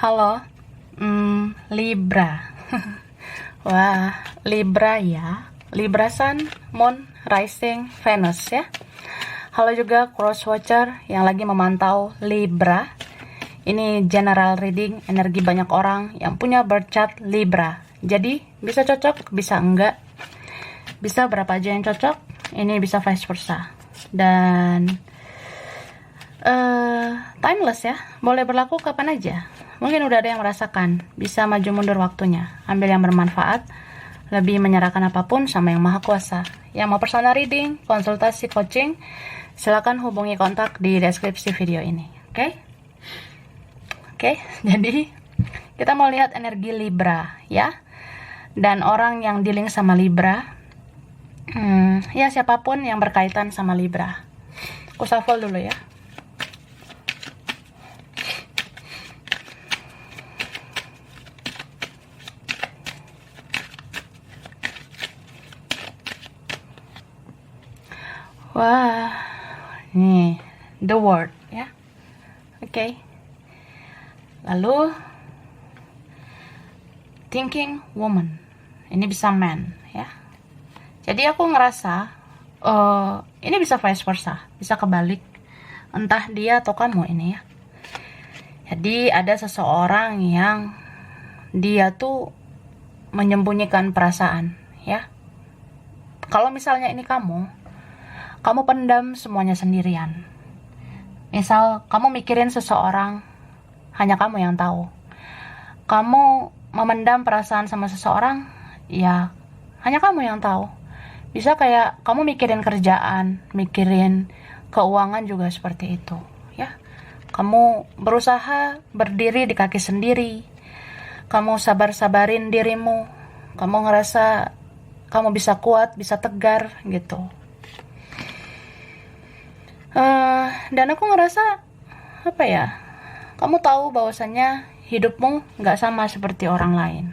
Halo, Libra. Wah, Libra ya. Libra Sun, Moon, Rising, Venus ya. Halo juga cross watcher yang lagi memantau Libra. Ini general reading energi banyak orang yang punya birth chart Libra. Jadi bisa cocok, bisa enggak. Bisa berapa aja yang cocok. Ini bisa vice versa. Dan timeless ya, boleh berlaku kapan aja. Mungkin udah ada yang merasakan, bisa maju mundur waktunya, ambil yang bermanfaat, lebih menyerahkan apapun sama yang maha kuasa. Yang mau personal reading, konsultasi, coaching, silakan hubungi kontak di deskripsi video ini. Oke, jadi kita mau lihat energi Libra ya. Dan orang yang dealing sama Libra, ya siapapun yang berkaitan sama Libra. Aku shuffle dulu ya. Wah, nih the word ya. Oke. Lalu thinking woman. Ini bisa man ya. Jadi aku ngerasa ini bisa vice versa, bisa kebalik. Entah dia atau kamu ini ya. Jadi ada seseorang yang dia tuh menyembunyikan perasaan ya. Kalau misalnya ini kamu pendam semuanya sendirian. Misal kamu mikirin seseorang, hanya kamu yang tahu. Kamu memendam perasaan sama seseorang, ya hanya kamu yang tahu. Bisa kayak kamu mikirin kerjaan, mikirin keuangan juga seperti itu, ya. Kamu berusaha berdiri di kaki sendiri. Kamu sabar-sabarin dirimu. Kamu ngerasa kamu bisa kuat, bisa tegar gitu. Dan aku ngerasa kamu tahu bahwasannya hidupmu nggak sama seperti orang lain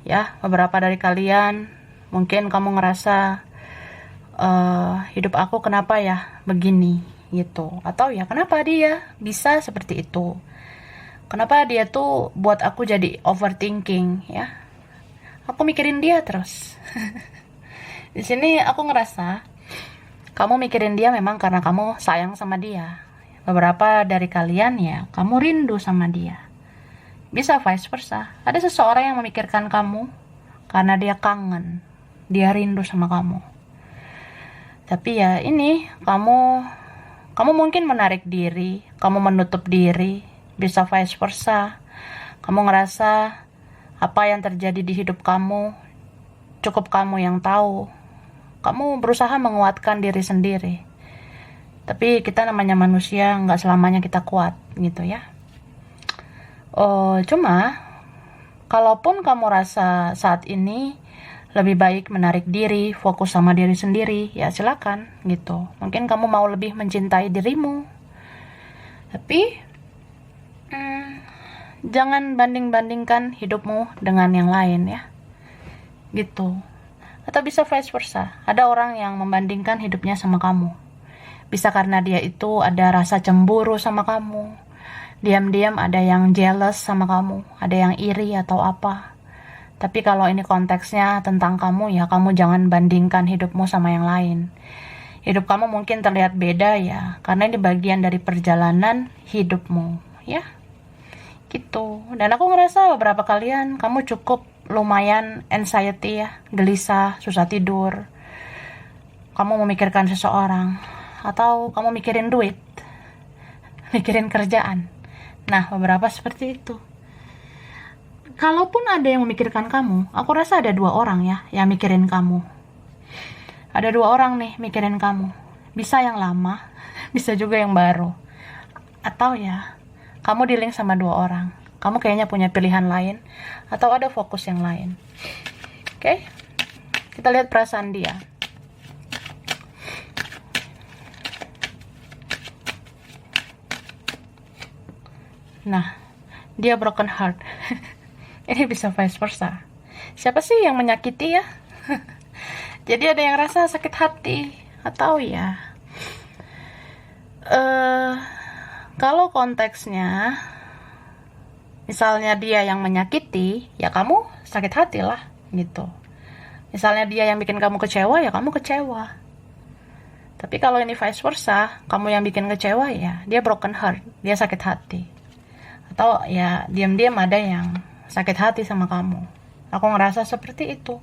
ya. Beberapa dari kalian mungkin kamu ngerasa hidup aku kenapa ya begini gitu, atau ya kenapa dia bisa seperti itu, kenapa dia tuh buat aku jadi overthinking ya, aku mikirin dia terus. Di sini aku ngerasa kamu mikirin dia memang karena kamu sayang sama dia. Beberapa dari kalian ya, kamu rindu sama dia. Bisa vice versa. Ada seseorang yang memikirkan kamu karena dia kangen. Dia rindu sama kamu. Tapi ya ini, kamu mungkin menarik diri, kamu menutup diri. Bisa vice versa. Kamu ngerasa apa yang terjadi di hidup kamu, cukup kamu yang tahu. Kamu berusaha menguatkan diri sendiri. Tapi kita namanya manusia, nggak selamanya kita kuat gitu ya. Cuma kalaupun kamu rasa saat ini lebih baik menarik diri, fokus sama diri sendiri, ya silakan gitu. Mungkin kamu mau lebih mencintai dirimu. Tapi jangan banding-bandingkan hidupmu dengan yang lain ya. Gitu. Atau bisa vice versa. Ada orang yang membandingkan hidupnya sama kamu. Bisa karena dia itu ada rasa cemburu sama kamu. Diam-diam ada yang jealous sama kamu. Ada yang iri atau apa. Tapi kalau ini konteksnya tentang kamu, ya kamu jangan bandingkan hidupmu sama yang lain. Hidup kamu mungkin terlihat beda ya. Karena ini bagian dari perjalanan hidupmu. Ya. Gitu. Dan aku ngerasa beberapa kalian kamu cukup lumayan anxiety ya, gelisah, susah tidur. Kamu memikirkan seseorang, atau kamu mikirin duit, mikirin kerjaan. Nah, beberapa seperti itu. Kalaupun ada yang memikirkan kamu, aku rasa ada 2 orang ya yang mikirin kamu. Ada 2 orang nih mikirin kamu. Bisa yang lama, bisa juga yang baru. Atau ya, kamu dealing sama 2 orang. Kamu kayaknya punya pilihan lain, atau ada fokus yang lain. Oke? Kita lihat perasaan dia. Nah, dia broken heart. Ini bisa vice versa. Siapa sih yang menyakiti ya? Jadi ada yang rasa sakit hati, atau ya kalau konteksnya Misalnya dia yang menyakiti, ya kamu sakit hati lah, gitu. Misalnya dia yang bikin kamu kecewa, ya kamu kecewa. Tapi kalau ini vice versa, kamu yang bikin kecewa, ya dia broken heart, dia sakit hati. Atau ya diam-diam ada yang sakit hati sama kamu. Aku ngerasa seperti itu.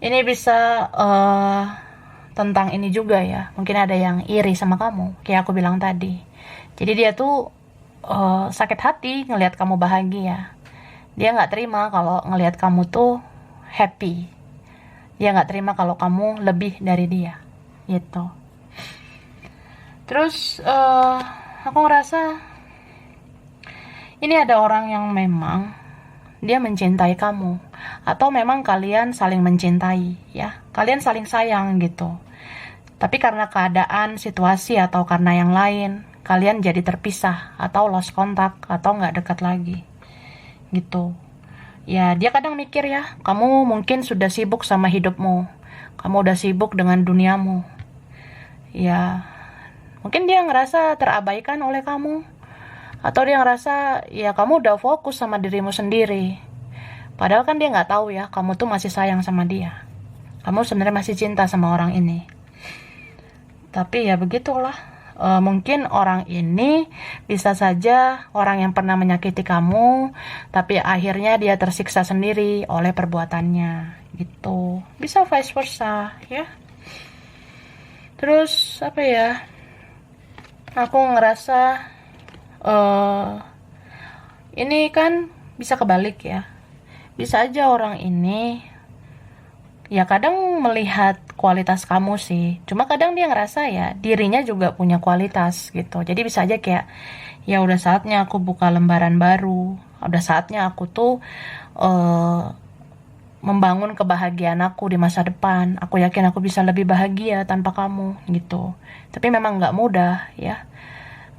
Ini bisa tentang ini juga ya. Mungkin ada yang iri sama kamu, kayak aku bilang tadi. Jadi dia tuh sakit hati ngelihat kamu bahagia. Dia nggak terima kalau ngelihat kamu tuh happy. Dia nggak terima kalau kamu lebih dari dia, gitu. Terus aku ngerasa ini ada orang yang memang dia mencintai kamu, atau memang kalian saling mencintai, ya. Kalian saling sayang gitu. Tapi karena keadaan, situasi, atau karena yang lain, kalian jadi terpisah, atau lost contact, atau nggak dekat lagi. Gitu. Ya, dia kadang mikir ya, kamu mungkin sudah sibuk sama hidupmu. Kamu udah sibuk dengan duniamu. Ya, mungkin dia ngerasa terabaikan oleh kamu. Atau dia ngerasa, ya kamu udah fokus sama dirimu sendiri. Padahal kan dia nggak tahu ya, kamu tuh masih sayang sama dia. Kamu sebenarnya masih cinta sama orang ini. Tapi ya begitulah. Mungkin orang ini bisa saja orang yang pernah menyakiti kamu, tapi akhirnya dia tersiksa sendiri oleh perbuatannya, gitu. Bisa vice versa, ya. Terus apa ya? Aku ngerasa ini kan bisa kebalik ya. Bisa aja orang ini ya kadang melihat kualitas kamu sih, cuma kadang dia ngerasa ya dirinya juga punya kualitas gitu. Jadi bisa aja kayak ya udah saatnya aku buka lembaran baru, udah saatnya aku tuh membangun kebahagiaan aku di masa depan. Aku yakin aku bisa lebih bahagia tanpa kamu gitu. Tapi memang nggak mudah ya,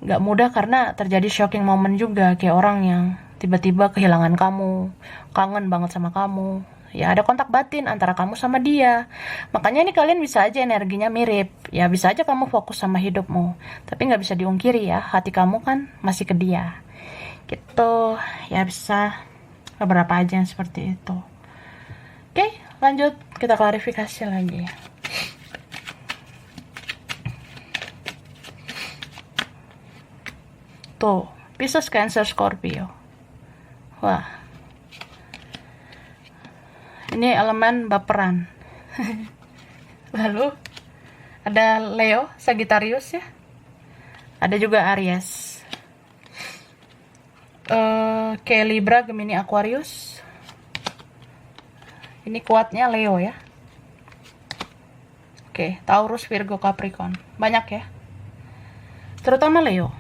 nggak mudah karena terjadi shocking moment juga, kayak orang yang tiba-tiba kehilangan kamu, kangen banget sama kamu. Ya ada kontak batin antara kamu sama dia. Makanya ini kalian bisa aja energinya mirip. Ya bisa aja kamu fokus sama hidupmu. Tapi nggak bisa diungkiri ya, hati kamu kan masih ke dia. Gitu. Ya bisa beberapa aja yang seperti itu. Oke, lanjut kita klarifikasi lagi. Tuh, Pisces, Cancer, Scorpio. Wah. Ini elemen baperan. Lalu ada Leo, Sagittarius ya. Ada juga Aries. Kayak Libra, Gemini, Aquarius. Ini kuatnya Leo ya. Oke, Taurus, Virgo, Capricorn. Banyak ya. Terutama Leo.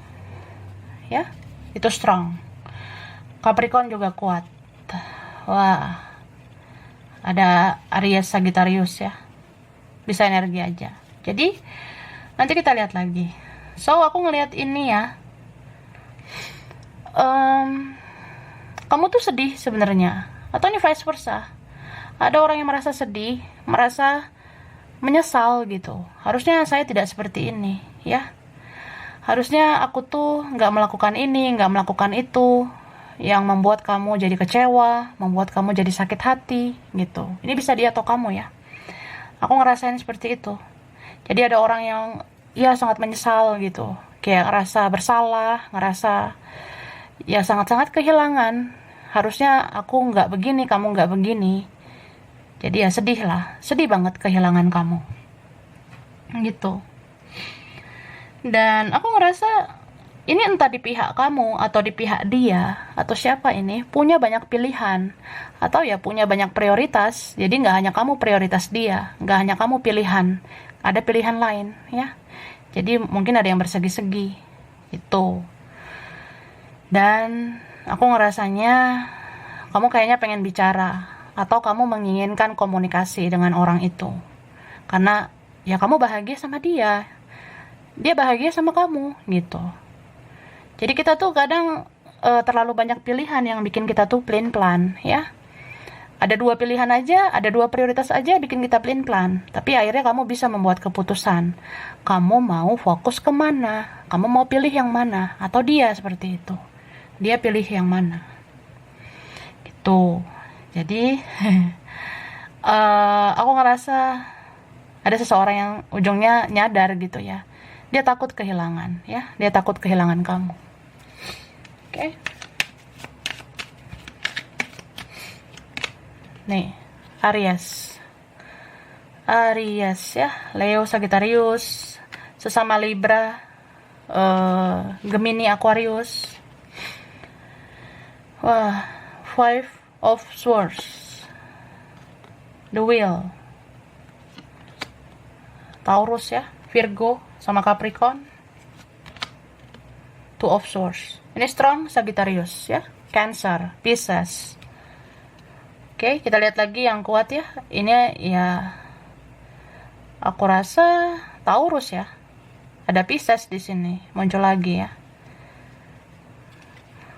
Ya, itu strong. Capricorn juga kuat. Wah. Ada Aries, Sagittarius ya. Bisa energi aja. Jadi nanti kita lihat lagi. So aku ngelihat ini ya. Kamu tuh sedih sebenarnya. Atau ini vice versa. Ada orang yang merasa sedih, merasa menyesal gitu. Harusnya saya tidak seperti ini ya. Harusnya aku tuh nggak melakukan ini, nggak melakukan itu, yang membuat kamu jadi kecewa, membuat kamu jadi sakit hati, gitu. Ini bisa dia atau kamu ya. Aku ngerasain seperti itu. Jadi ada orang yang ya sangat menyesal gitu, kayak ngerasa bersalah, ngerasa ya sangat-sangat kehilangan. Harusnya aku nggak begini, kamu nggak begini. Jadi ya sedih lah, sedih banget kehilangan kamu, gitu. Dan aku ngerasa ini entah di pihak kamu atau di pihak dia atau siapa ini punya banyak pilihan atau ya punya banyak prioritas. Jadi nggak hanya kamu prioritas dia, nggak hanya kamu pilihan, ada pilihan lain ya. Jadi mungkin ada yang bersegi-segi itu. Dan aku ngerasanya kamu kayaknya pengen bicara atau kamu menginginkan komunikasi dengan orang itu karena ya kamu bahagia sama dia, dia bahagia sama kamu gitu. Jadi kita tuh kadang terlalu banyak pilihan yang bikin kita tuh plan-plan ya. Ada 2 pilihan aja, ada 2 prioritas aja bikin kita plan-plan. Tapi akhirnya kamu bisa membuat keputusan. Kamu mau fokus kemana? Kamu mau pilih yang mana? Atau dia seperti itu. dia pilih yang mana gitu. Jadi aku ngerasa ada seseorang yang ujungnya nyadar gitu ya, dia takut kehilangan ya, dia takut kehilangan kamu. Oke. Nih, Aries ya, Leo, Sagittarius, sesama Libra, Gemini, Aquarius. Wah, Five of Swords, The Wheel, Taurus ya, Virgo sama Capricorn, Two of Swords. Ini strong Sagittarius ya, Cancer, Pisces. Oke, kita lihat lagi yang kuat ya. Ini ya, aku rasa Taurus ya. Ada Pisces di sini muncul lagi ya.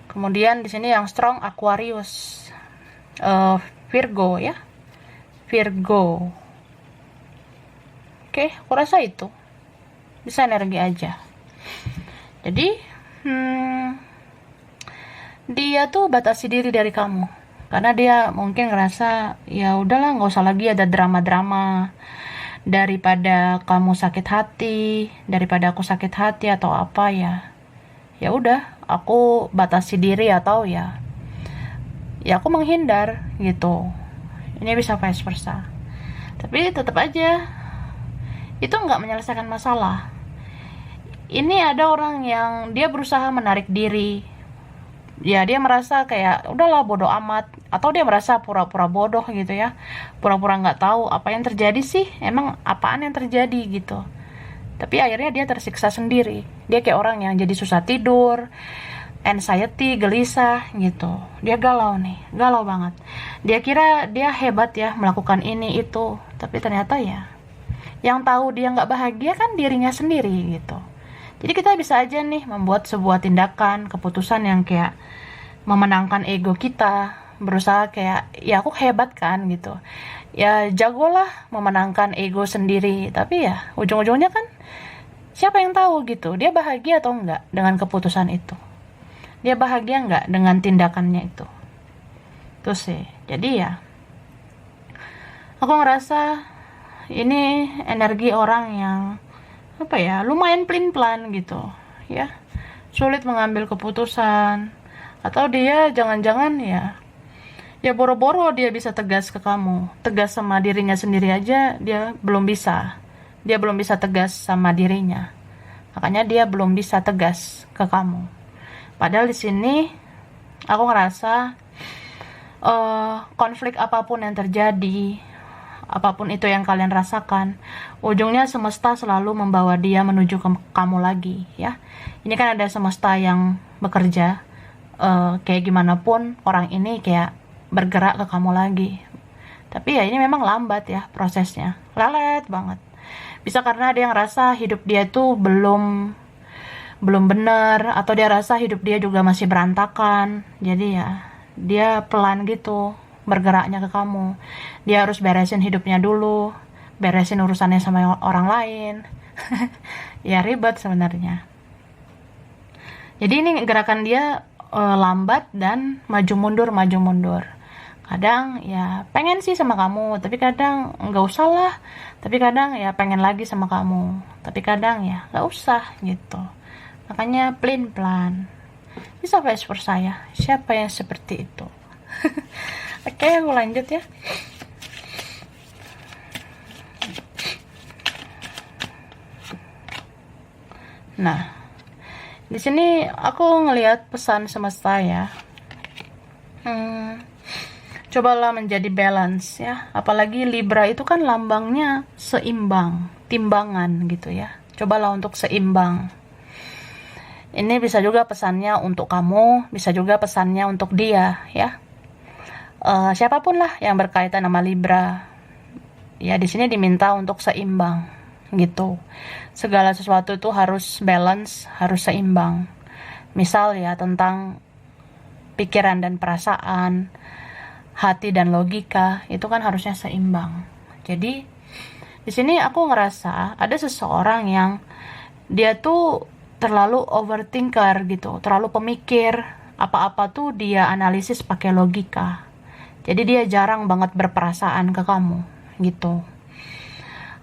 Kemudian di sini yang strong Aquarius, Virgo ya, Virgo. Oke, aku rasa itu bisa energi aja. Jadi dia tuh batasi diri dari kamu karena dia mungkin ngerasa ya udahlah, nggak usah lagi ada drama-drama, daripada kamu sakit hati, daripada aku sakit hati atau apa ya. Ya udah, aku batasi diri atau ya aku menghindar gitu. Ini bisa vice versa. Tapi tetap aja itu nggak menyelesaikan masalah. Ini ada orang yang dia berusaha menarik diri. Ya dia merasa kayak udahlah bodoh amat, atau dia merasa pura-pura bodoh gitu ya, pura-pura nggak tahu apa yang terjadi sih, emang apaan yang terjadi gitu. Tapi akhirnya dia tersiksa sendiri. Dia kayak orang yang jadi susah tidur, anxiety, gelisah gitu. Dia galau nih, galau banget. Dia kira dia hebat ya melakukan ini itu, tapi ternyata ya yang tahu dia nggak bahagia kan dirinya sendiri gitu. Jadi kita bisa aja nih membuat sebuah tindakan, keputusan yang kayak memenangkan ego kita, berusaha kayak ya aku hebat kan gitu. Ya jagolah memenangkan ego sendiri, tapi ya ujung-ujungnya kan siapa yang tahu gitu, dia bahagia atau enggak dengan keputusan itu, dia bahagia enggak dengan tindakannya itu. Terus sih, jadi ya aku ngerasa ini energi orang yang apa ya, lumayan pelin-pelan gitu ya, sulit mengambil keputusan, atau dia jangan-jangan ya boro-boro dia bisa tegas ke kamu, tegas sama dirinya sendiri aja dia belum bisa tegas sama dirinya, makanya dia belum bisa tegas ke kamu. Padahal di sini aku ngerasa konflik apapun yang terjadi, apapun itu yang kalian rasakan, ujungnya semesta selalu membawa dia menuju ke kamu lagi ya. Ini kan ada semesta yang bekerja, kayak gimana pun orang ini kayak bergerak ke kamu lagi. Tapi ya ini memang lambat ya prosesnya, lelet banget. Bisa karena dia ngerasa hidup dia tuh belum benar, atau dia rasa hidup dia juga masih berantakan. Jadi ya dia pelan gitu bergeraknya ke kamu. Dia harus beresin hidupnya dulu, beresin urusannya sama orang lain. Ya ribet sebenarnya. Jadi ini gerakan dia lambat dan maju mundur. Kadang ya pengen sih sama kamu, tapi kadang nggak usah lah. Tapi kadang ya pengen lagi sama kamu, tapi kadang ya nggak usah gitu. Makanya pelin-pelan. Bisa vice versa ya. Siapa yang seperti itu? Oke, aku lanjut ya. Nah, di sini aku ngelihat pesan semesta ya. Cobalah menjadi balance ya. Apalagi Libra itu kan lambangnya seimbang, timbangan gitu ya. Cobalah untuk seimbang. Ini bisa juga pesannya untuk kamu, bisa juga pesannya untuk dia ya. Siapapun lah yang berkaitan sama Libra, ya di sini diminta untuk seimbang gitu. Segala sesuatu itu harus balance, harus seimbang. Misal ya tentang pikiran dan perasaan, hati dan logika, itu kan harusnya seimbang. Jadi di sini aku ngerasa ada seseorang yang dia tuh terlalu overthinker gitu, terlalu pemikir, Apa-apa tuh dia analisis pakai logika. Jadi dia jarang banget berperasaan ke kamu, gitu.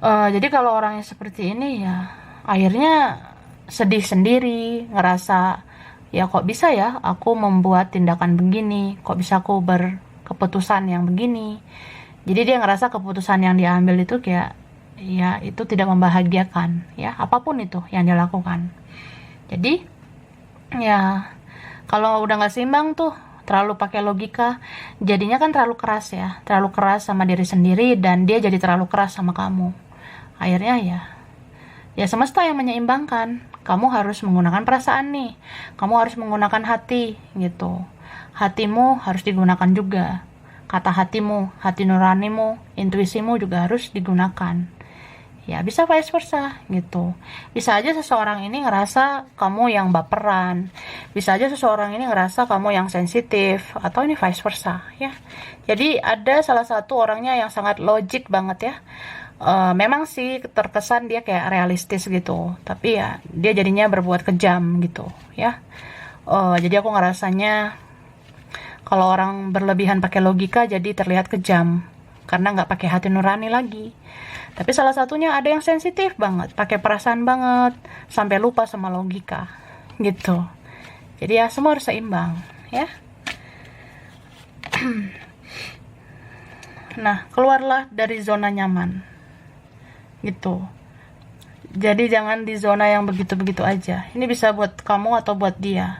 Jadi kalau orang yang seperti ini ya, akhirnya sedih sendiri, ngerasa ya kok bisa ya aku membuat tindakan begini, kok bisa aku berkeputusan yang begini. Jadi dia ngerasa keputusan yang diambil itu kayak ya itu tidak membahagiakan, ya apapun itu yang dia lakukan. Jadi ya kalau udah nggak seimbang tuh, terlalu pakai logika, jadinya kan terlalu keras ya, terlalu keras sama diri sendiri, dan dia jadi terlalu keras sama kamu. Akhirnya ya semesta yang menyeimbangkan. Kamu harus menggunakan perasaan nih, kamu harus menggunakan hati gitu. Hatimu harus digunakan juga, kata hatimu, hati nuranimu, intuisimu juga harus digunakan. Ya bisa vice versa gitu. Bisa aja seseorang ini ngerasa kamu yang baperan, bisa aja seseorang ini ngerasa kamu yang sensitif, atau ini vice versa ya. Jadi ada salah satu orangnya yang sangat logik banget ya. Memang sih terkesan dia kayak realistis gitu, tapi ya dia jadinya berbuat kejam gitu ya. Jadi aku ngerasanya kalau orang berlebihan pakai logika jadi terlihat kejam karena nggak pakai hati nurani lagi. Tapi salah satunya ada yang sensitif banget, pakai perasaan banget, sampai lupa sama logika gitu. Jadi ya semua harus seimbang ya. Nah, keluarlah dari zona nyaman gitu. Jadi jangan di zona yang begitu-begitu aja. Ini bisa buat kamu atau buat dia.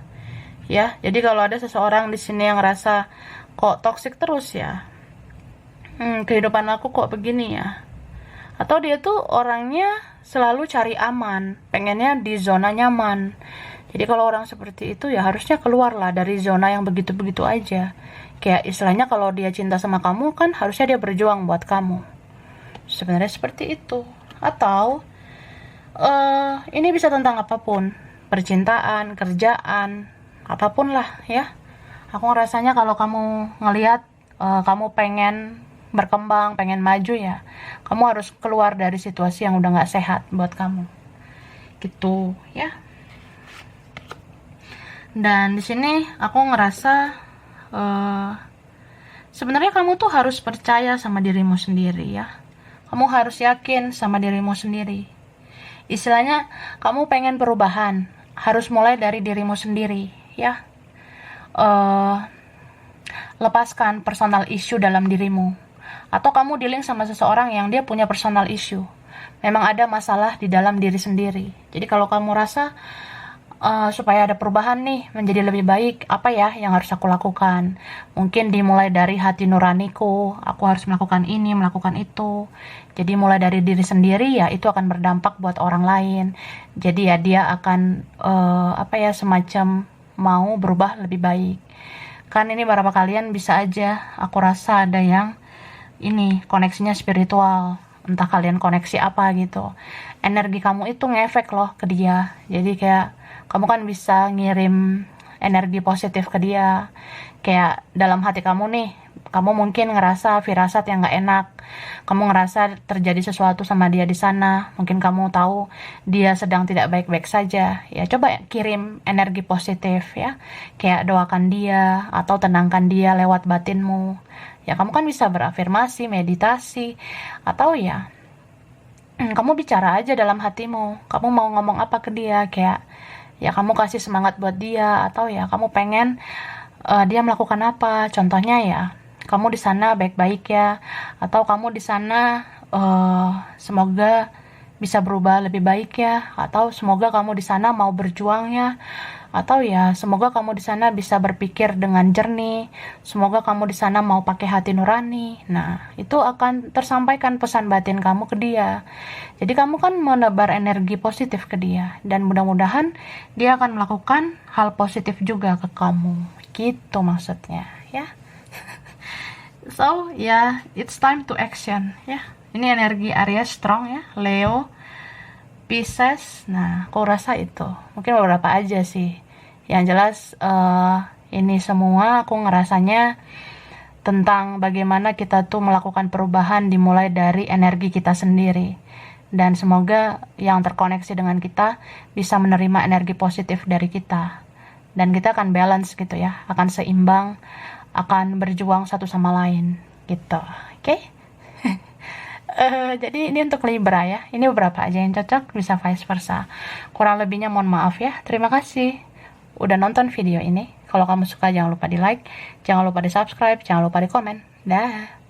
Ya, jadi kalau ada seseorang di sini yang ngerasa kok toksik terus ya. Kehidupan aku kok begini ya. Atau dia tuh orangnya selalu cari aman, pengennya di zona nyaman. Jadi kalau orang seperti itu ya harusnya keluarlah dari zona yang begitu-begitu aja. Kayak istilahnya kalau dia cinta sama kamu kan harusnya dia berjuang buat kamu. Sebenarnya seperti itu. Atau ini bisa tentang apapun, percintaan, kerjaan, apapun lah ya. Aku ngerasanya kalau kamu ngelihat kamu pengen berkembang, pengen maju ya, kamu harus keluar dari situasi yang udah nggak sehat buat kamu gitu ya. Dan di sini aku ngerasa sebenarnya kamu tuh harus percaya sama dirimu sendiri ya. Kamu harus yakin sama dirimu sendiri. Istilahnya, kamu pengen perubahan, harus mulai dari dirimu sendiri, ya. Lepaskan personal issue dalam dirimu. Atau kamu dealing sama seseorang yang dia punya personal issue. Memang ada masalah di dalam diri sendiri. Jadi kalau kamu rasa supaya ada perubahan nih menjadi lebih baik, apa ya yang harus aku lakukan? Mungkin dimulai dari hati nuraniku, aku harus melakukan ini, melakukan itu. Jadi mulai dari diri sendiri ya itu akan berdampak buat orang lain. Jadi ya dia akan semacam mau berubah lebih baik. Kan ini beberapa kalian bisa aja aku rasa ada yang ini koneksinya spiritual. Entah kalian koneksi apa gitu. Energi kamu itu ngefek loh ke dia. Jadi kayak kamu kan bisa ngirim energi positif ke dia. Kayak dalam hati kamu nih, kamu mungkin ngerasa firasat yang gak enak. Kamu ngerasa terjadi sesuatu sama dia di sana. Mungkin kamu tahu dia sedang tidak baik-baik saja. Ya coba kirim energi positif ya. Kayak doakan dia atau tenangkan dia lewat batinmu. Ya kamu kan bisa berafirmasi, meditasi, atau ya kamu bicara aja dalam hatimu. Kamu mau ngomong apa ke dia, kayak ya kamu kasih semangat buat dia, atau ya kamu pengen dia melakukan apa. Contohnya ya kamu di sana baik-baik ya, atau kamu di sana semoga bisa berubah lebih baik ya, atau semoga kamu di sana mau berjuang ya, atau ya semoga kamu di sana bisa berpikir dengan jernih, semoga kamu di sana mau pakai hati nurani. Nah itu akan tersampaikan pesan batin kamu ke dia. Jadi kamu kan menebar energi positif ke dia, dan mudah-mudahan dia akan melakukan hal positif juga ke kamu gitu maksudnya ya. So ya it's time to action ya. Ini energi Aries strong ya, Leo, Pisces. Nah, aku rasa itu. Mungkin beberapa aja sih. Yang jelas ini semua aku ngerasanya tentang bagaimana kita tuh melakukan perubahan dimulai dari energi kita sendiri. Dan semoga yang terkoneksi dengan kita bisa menerima energi positif dari kita. dan kita akan balance gitu ya, akan seimbang, akan berjuang satu sama lain gitu. Oke? Jadi ini untuk Libra ya, ini beberapa aja yang cocok, bisa vice versa. Kurang lebihnya mohon maaf ya. Terima kasih udah nonton video ini. Kalau kamu suka jangan lupa di like, jangan lupa di subscribe, jangan lupa di komen. Dah.